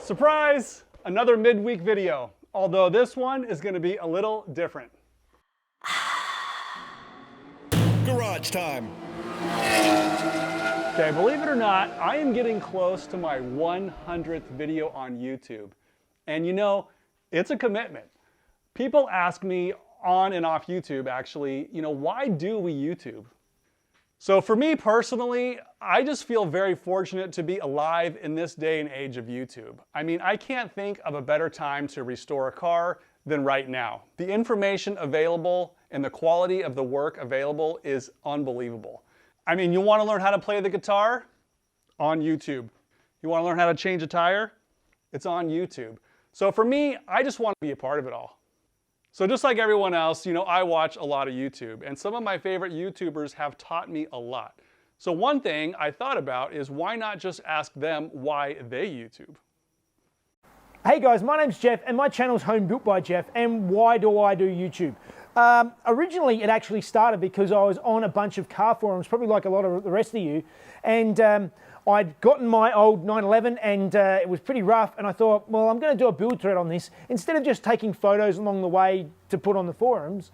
Surprise! Another midweek video, although this one is going to be a little different. Garage time. Okay, believe it or not, I am getting close to my 100th video on YouTube. And you know, it's a commitment. People ask me on and off YouTube actually, why do we YouTube? So for me personally, I just feel very fortunate to be alive in this day and age of YouTube. I mean, I can't think of a better time to restore a car than right now. The information available and the quality of the work available is unbelievable. I mean, you want to learn how to play the guitar? On YouTube. You want to learn how to change a tire? It's on YouTube. So for me, I just want to be a part of it all. So just like everyone else, I watch a lot of YouTube, and some of my favorite YouTubers have taught me a lot. So one thing I thought about is why not just ask them why they YouTube? Hey guys, my name's Jeff and my channel's Home Built by Jeff, and why do I do YouTube? Originally it actually started because I was on a bunch of car forums, probably like a lot of the rest of you, and I'd gotten my old 911 and it was pretty rough, and I thought, well, I'm going to do a build thread on this. Instead of just taking photos along the way to put on the forums,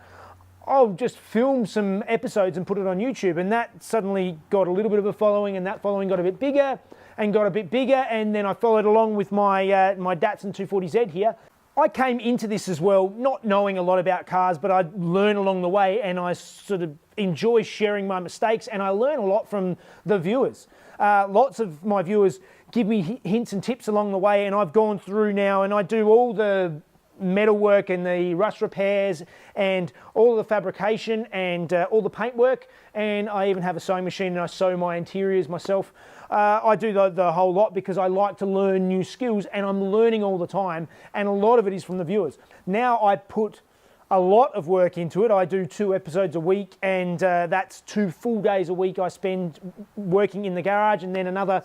I'll just film some episodes and put it on YouTube, and that suddenly got a little bit of a following, and that following got a bit bigger, and then I followed along with my, my Datsun 240Z here. I came into this as well, not knowing a lot about cars, but I learn along the way, and I sort of enjoy sharing my mistakes, and I learn a lot from the viewers. Lots of my viewers give me hints and tips along the way, and I've gone through now and I do all the metal work and the rust repairs and all the fabrication and all the paint work, and I even have a sewing machine and I sew my interiors myself. I do the whole lot because I like to learn new skills, and I'm learning all the time, and a lot of it is from the viewers. Now I put a lot of work into it. I do 2 episodes a week, and that's 2 full days a week I spend working in the garage, and then another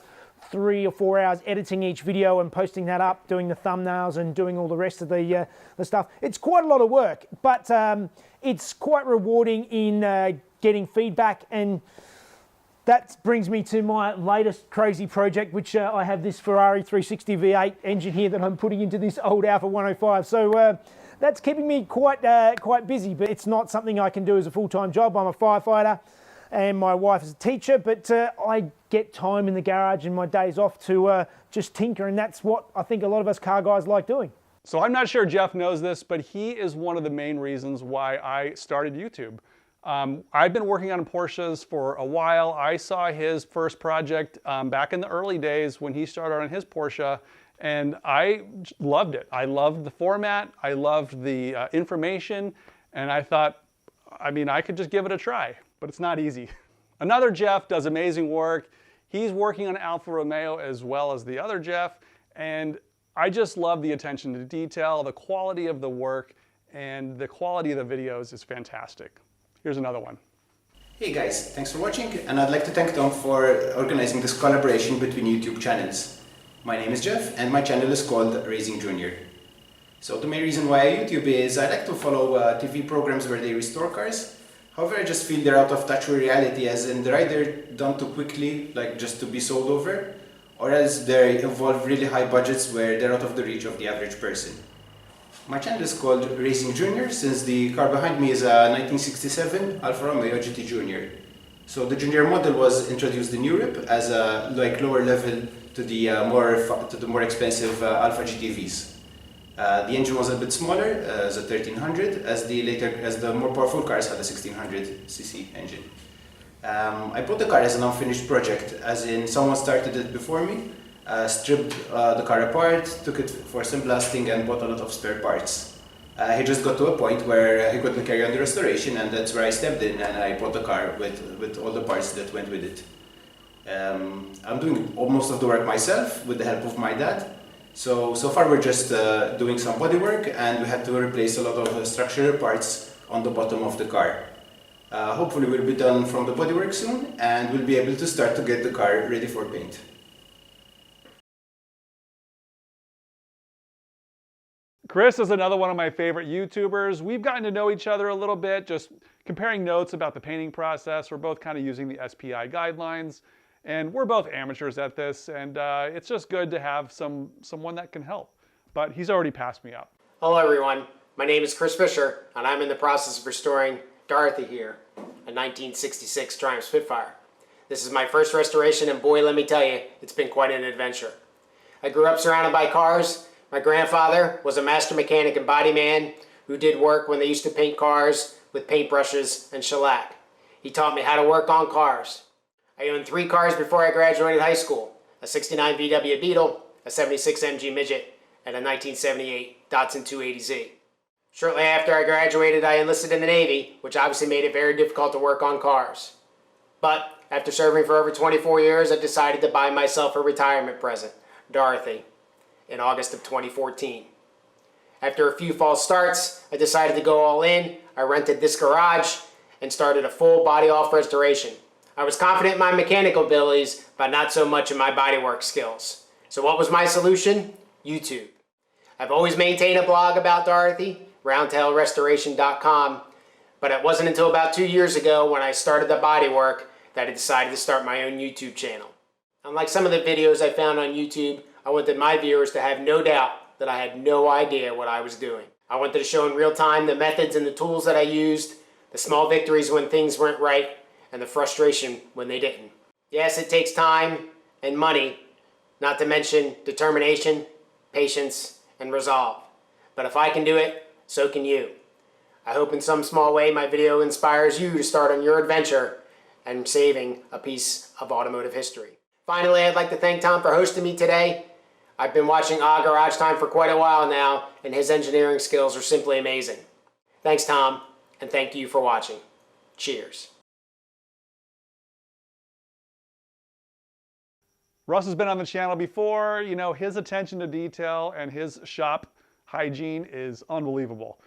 3 or 4 hours editing each video and posting that up, doing the thumbnails and doing all the rest of the stuff. It's quite a lot of work, but it's quite rewarding in getting feedback, and that brings me to my latest crazy project, which I have this Ferrari 360 V8 engine here that I'm putting into this old Alfa 105. So that's keeping me quite busy, but it's not something I can do as a full-time job. I'm a firefighter and my wife is a teacher, but I get time in the garage and my days off to just tinker, and that's what I think a lot of us car guys like doing. So I'm not sure Jeff knows this, but he is one of the main reasons why I started YouTube. I've been working on Porsches for a while. I saw his first project back in the early days when he started on his Porsche, and I loved it. I loved the format, I loved the information, and I thought, I mean, I could just give it a try, but it's not easy. Another Jeff does amazing work. He's working on Alfa Romeo as well as the other Jeff, and I just love the attention to detail, the quality of the work, and the quality of the videos is fantastic. Here's another one. Hey guys, thanks for watching, and I'd like to thank Tom for organizing this collaboration between YouTube channels. My name is Jeff, and my channel is called Racing Junior. So the main reason why I YouTube is I like to follow TV programs where they restore cars. However, I just feel they're out of touch with reality, as in they're either done too quickly, like just to be sold over, or else they involve really high budgets where they're out of the reach of the average person. My channel is called Racing Junior since the car behind me is a 1967 Alfa Romeo GT Junior. So the Junior model was introduced in Europe as a lower level to the more expensive Alfa GTVs. The engine was a bit smaller, as a 1300, as the more powerful cars had a 1600cc engine. I bought the car as an unfinished project, as in someone started it before me, stripped the car apart, took it for sandblasting, and bought a lot of spare parts. He just got to a point where he couldn't carry on the restoration, and that's where I stepped in and I bought the car with all the parts that went with it. I'm doing most of the work myself with the help of my dad. So far we're just doing some body work, and we had to replace a lot of structural parts on the bottom of the car. Hopefully we'll be done from the bodywork soon, and we'll be able to start to get the car ready for paint. Chris is another one of my favorite YouTubers. We've gotten to know each other a little bit, just comparing notes about the painting process. We're both kind of using the SPI guidelines. And we're both amateurs at this, and it's just good to have someone that can help. But he's already passed me up. Hello everyone, my name is Chris Fisher, and I'm in the process of restoring Dorothy here, a 1966 Triumph Spitfire. This is my first restoration, and boy, let me tell you, it's been quite an adventure. I grew up surrounded by cars. My grandfather was a master mechanic and body man who did work when they used to paint cars with paintbrushes and shellac. He taught me how to work on cars. I owned 3 cars before I graduated high school, a 69 VW Beetle, a 76 MG Midget, and a 1978 Datsun 280Z. Shortly after I graduated, I enlisted in the Navy, which obviously made it very difficult to work on cars. But after serving for over 24 years, I decided to buy myself a retirement present, Dorothy, in August of 2014. After a few false starts, I decided to go all in. I rented this garage and started a full body off restoration. I was confident in my mechanical abilities, but not so much in my bodywork skills. So what was my solution? YouTube. I've always maintained a blog about Dorothy, roundtailrestoration.com, but it wasn't until about 2 years ago when I started the bodywork that I decided to start my own YouTube channel. Unlike some of the videos I found on YouTube, I wanted my viewers to have no doubt that I had no idea what I was doing. I wanted to show in real time the methods and the tools that I used, the small victories when things went right, and the frustration when they didn't. Yes, it takes time and money, not to mention determination, patience, and resolve. But if I can do it, so can you. I hope in some small way my video inspires you to start on your adventure and saving a piece of automotive history. Finally, I'd like to thank Tom for hosting me today. I've been watching Garage Time for quite a while now, and his engineering skills are simply amazing. Thanks, Tom, and thank you for watching. Cheers. Russ has been on the channel before. You know, his attention to detail and his shop hygiene is unbelievable.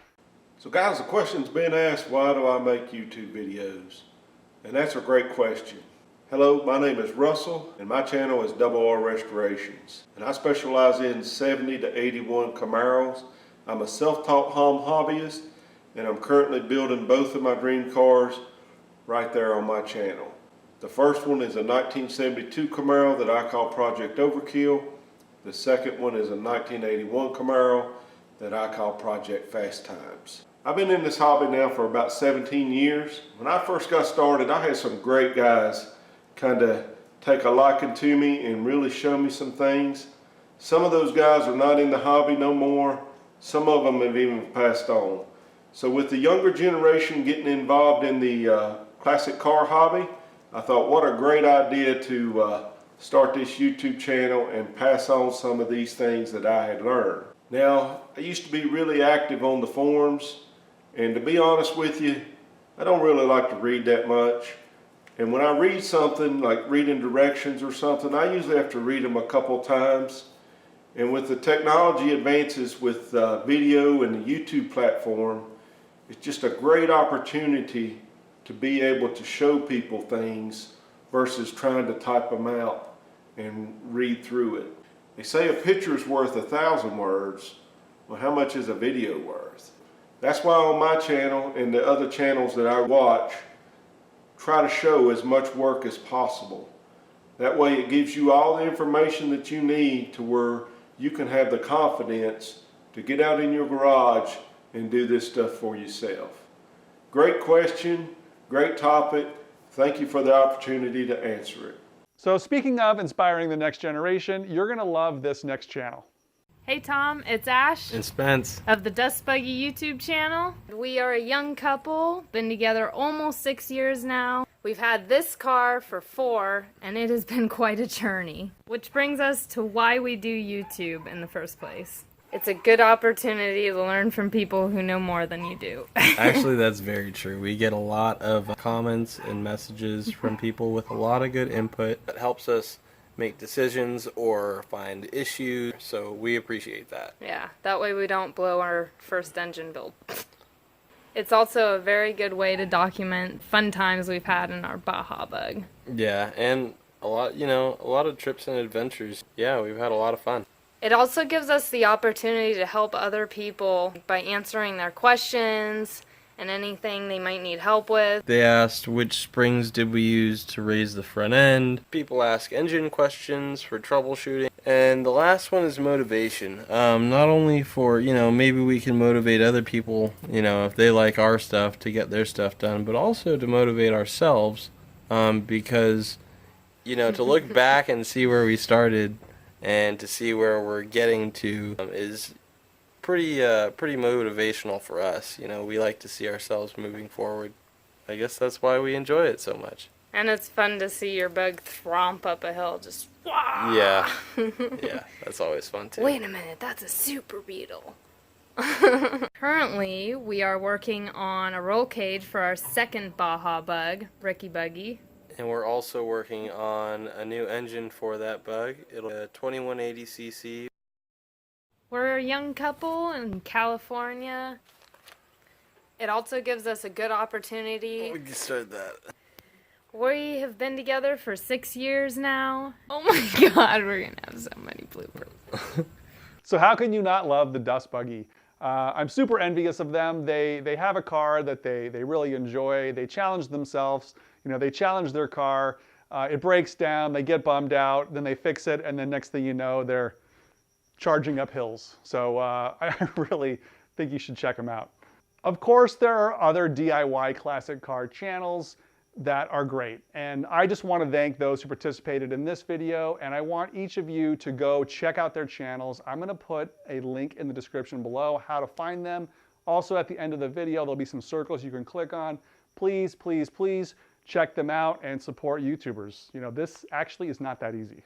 So guys, the question's been asked, why do I make YouTube videos? And that's a great question. Hello, my name is Russell, and my channel is Double R Restorations. And I specialize in 70 to 81 Camaros. I'm a self-taught hobbyist, and I'm currently building both of my dream cars right there on my channel. The first one is a 1972 Camaro that I call Project Overkill. The second one is a 1981 Camaro that I call Project Fast Times. I've been in this hobby now for about 17 years. When I first got started, I had some great guys kind of take a liking to me and really show me some things. Some of those guys are not in the hobby no more. Some of them have even passed on. So with the younger generation getting involved in the classic car hobby, I thought what a great idea to start this YouTube channel and pass on some of these things that I had learned. Now, I used to be really active on the forums, and to be honest with you, I don't really like to read that much. And when I read something, like reading directions or something, I usually have to read them a couple times. And with the technology advances with video and the YouTube platform, it's just a great opportunity to be able to show people things versus trying to type them out and read through it. They say a picture's worth 1,000 words. Well, how much is a video worth? That's why on my channel and the other channels that I watch, try to show as much work as possible. That way it gives you all the information that you need to where you can have the confidence to get out in your garage and do this stuff for yourself. Great question, great topic. Thank you for the opportunity to answer it. So speaking of inspiring the next generation, you're gonna love this next channel. Hey Tom, it's Ash And Spence. of the Dust Buggy YouTube channel. We are a young couple, been together almost 6 years now. We've had this car for 4, and it has been quite a journey. Which brings us to why we do YouTube in the first place. It's a good opportunity to learn from people who know more than you do. Actually, that's very true. We get a lot of comments and messages from people with a lot of good input that helps us make decisions or find issues, so we appreciate that. Yeah, that way we don't blow our first engine build. It's also a very good way to document fun times we've had in our Baja Bug. Yeah, and a lot of trips and adventures. Yeah, we've had a lot of fun. It also gives us the opportunity to help other people by answering their questions and anything they might need help with. They asked which springs did we use to raise the front end. People ask engine questions for troubleshooting. And the last one is motivation. Not only for, maybe we can motivate other people, if they like our stuff to get their stuff done, but also to motivate ourselves because, to look back and see where we started and to see where we're getting to is pretty motivational for us. We like to see ourselves moving forward. I guess that's why we enjoy it so much. And it's fun to see your bug thromp up a hill, just wah! Yeah, that's always fun too. Wait a minute, that's a super beetle. Currently, we are working on a roll cage for our second Baja bug, Ricky Buggy. And we're also working on a new engine for that bug. It'll be a 2180cc. We're a young couple in California. It also gives us a good opportunity. We can start that. We have been together for 6 years now. Oh my god, we're gonna have so many bloopers. So how can you not love the Dust Buggy? I'm super envious of them. They have a car that they really enjoy. They challenge themselves. They challenge their car. It breaks down. They get bummed out. Then they fix it. And then next thing you know, they're charging up hills. So I really think you should check them out. Of course, there are other DIY classic car channels that are great. And I just want to thank those who participated in this video, and I want each of you to go check out their channels. I'm going to put a link in the description below how to find them. Also at the end of the video, there'll be some circles you can click on. Please, please, please check them out and support YouTubers. This actually is not that easy.